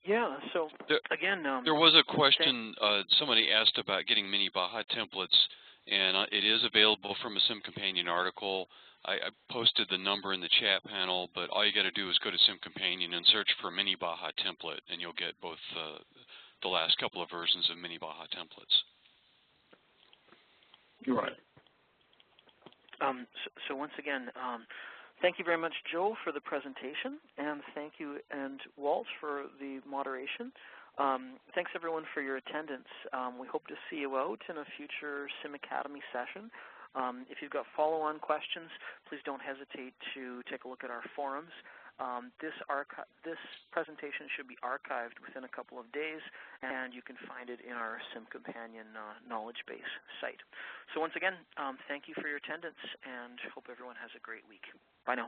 Yeah. So again, there was a question. Somebody asked about getting Mini-Baja templates, and it is available from a SimCompanion article. I posted the number in the chat panel, but all you got to do is go to SimCompanion and search for Mini-Baja template, and you'll get both the last couple of versions of Mini-Baja templates. You're right. So once again, thank you very much, Joe, for the presentation, and thank you, and Walt, for the moderation. Thanks, everyone, for your attendance. We hope to see you out in a future SimAcademy session. If you've got follow-on questions, please don't hesitate to take a look at our forums. This presentation should be archived within a couple of days, and you can find it in our SimCompanion knowledge base site. So once again, thank you for your attendance, and hope everyone has a great week. Bye now.